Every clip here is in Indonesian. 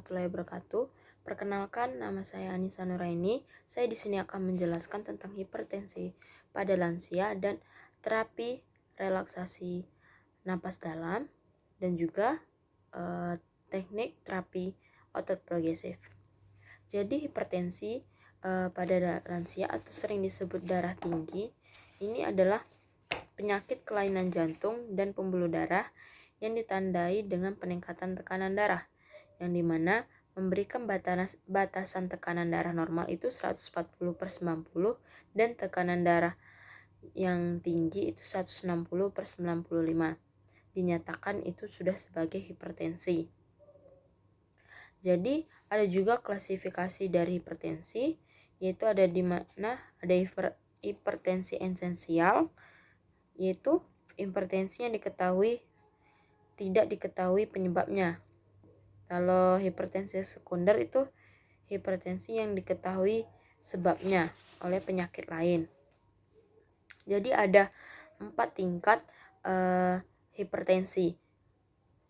warahmatullahi wabarakatuh. Perkenalkan, nama saya Anissa Nuraini. Saya di sini akan menjelaskan tentang hipertensi pada lansia dan terapi relaksasi napas dalam dan juga teknik terapi otot progresif. Jadi hipertensi pada lansia atau sering disebut darah tinggi ini adalah penyakit kelainan jantung dan pembuluh darah yang ditandai dengan peningkatan tekanan darah, yang dimana memberikan batasan tekanan darah normal itu 140/90 dan tekanan darah yang tinggi itu 160/95. Dinyatakan itu sudah sebagai hipertensi. Jadi ada juga klasifikasi dari hipertensi, yaitu ada di mana ada hipertensi esensial, yaitu hipertensi yang tidak diketahui penyebabnya. Kalau hipertensi sekunder itu hipertensi yang diketahui sebabnya oleh penyakit lain. Jadi ada 4 tingkat hipertensi.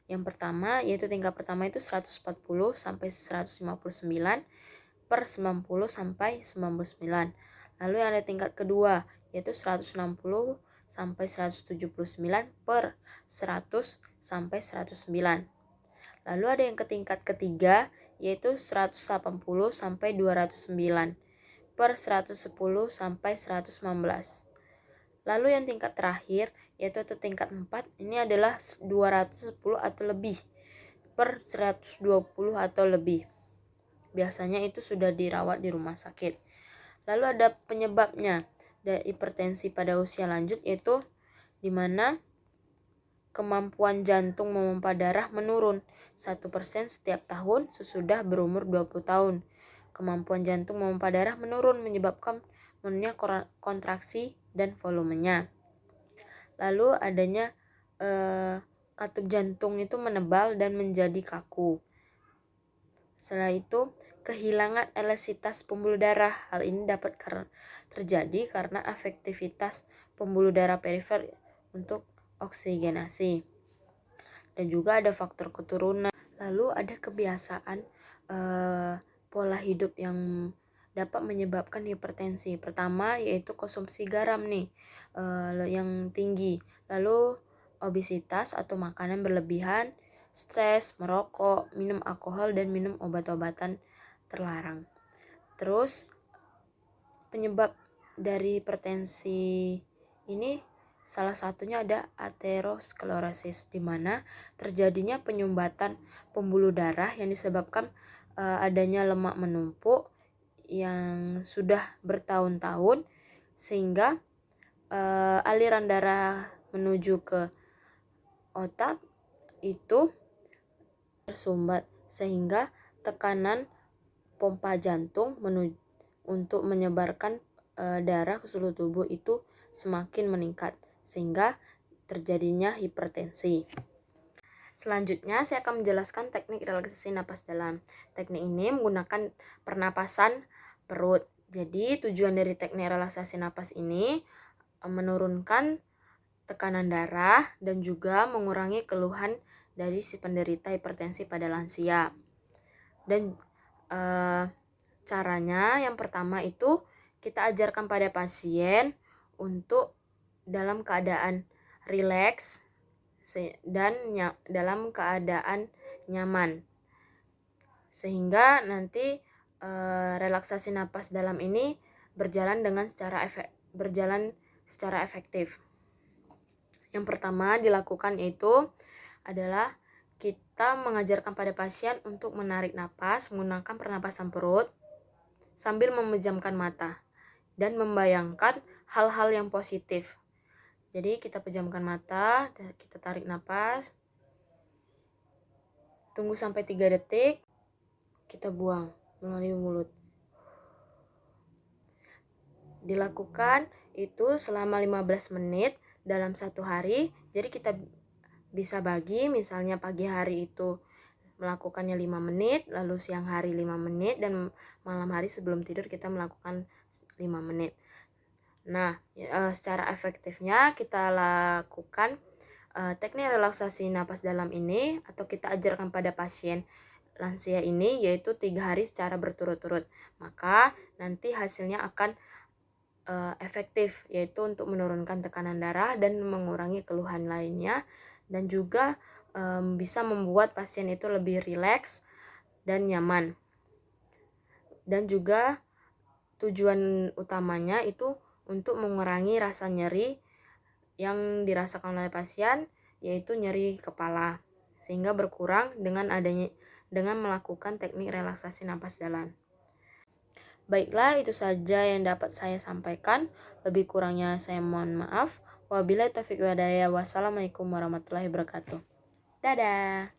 Yang pertama yaitu tingkat pertama itu 140 sampai 159/90 sampai 99. Lalu yang ada tingkat kedua yaitu 160 sampai 179/100 sampai 109. Lalu ada yang ke tingkat ketiga yaitu 180 sampai 209/110 sampai 119. Lalu yang tingkat terakhir yaitu tingkat 4 ini adalah 210 atau lebih per 120 atau lebih. Biasanya itu sudah dirawat di rumah sakit. Lalu ada penyebabnya dari hipertensi pada usia lanjut, yaitu di mana kemampuan jantung memompa darah menurun 1% setiap tahun sesudah berumur 20 tahun. Kemampuan jantung memompa darah menurun menyebabkan menurunnya kontraksi dan volumenya. Lalu adanya katup jantung itu menebal dan menjadi kaku. Setelah itu kehilangan elastisitas pembuluh darah. Hal ini dapat terjadi karena efektivitas pembuluh darah perifer untuk oksigenasi. Dan juga ada faktor keturunan. Lalu ada kebiasaan pola hidup yang dapat menyebabkan hipertensi. Pertama yaitu konsumsi garam yang tinggi. Lalu obesitas atau makanan berlebihan, stres, merokok, minum alkohol, dan minum obat-obatan terlarang. Terus penyebab dari hipertensi ini salah satunya ada aterosklerosis, di mana terjadinya penyumbatan pembuluh darah yang disebabkan adanya lemak menumpuk yang sudah bertahun-tahun, sehingga aliran darah menuju ke otak itu tersumbat, sehingga tekanan pompa jantung untuk menyebarkan darah ke seluruh tubuh itu semakin meningkat, sehingga terjadinya hipertensi. Selanjutnya saya akan menjelaskan teknik relaksasi napas dalam. Teknik ini menggunakan pernapasan perut. Jadi tujuan dari teknik relaksasi napas ini menurunkan tekanan darah dan juga mengurangi keluhan dari si penderita hipertensi pada lansia. Dan caranya yang pertama itu kita ajarkan pada pasien untuk dalam keadaan rileks dan dalam keadaan nyaman, sehingga nanti relaksasi napas dalam ini berjalan secara efektif. Yang pertama dilakukan itu adalah kita mengajarkan pada pasien untuk menarik napas menggunakan pernapasan perut sambil memejamkan mata dan membayangkan hal-hal yang positif. Jadi kita pejamkan mata, kita tarik napas, tunggu sampai 3 detik, kita buang melalui mulut. Dilakukan itu selama 15 menit dalam satu hari. Jadi kita bisa bagi, misalnya pagi hari itu melakukannya 5 menit, lalu siang hari 5 menit, dan malam hari sebelum tidur kita melakukan 5 menit. Nah, secara efektifnya kita lakukan teknik relaksasi napas dalam ini, atau kita ajarkan pada pasien lansia ini yaitu 3 hari secara berturut-turut. Maka nanti hasilnya akan efektif, yaitu untuk menurunkan tekanan darah dan mengurangi keluhan lainnya, dan juga bisa membuat pasien itu lebih rileks dan nyaman. Dan juga tujuan utamanya itu untuk mengurangi rasa nyeri yang dirasakan oleh pasien, yaitu nyeri kepala, sehingga berkurang dengan melakukan teknik relaksasi napas dalam. Baiklah, itu saja yang dapat saya sampaikan. Lebih kurangnya saya mohon maaf. Wabillahi taufiq wal hidayah. Wassalamualaikum warahmatullahi wabarakatuh. Dadah.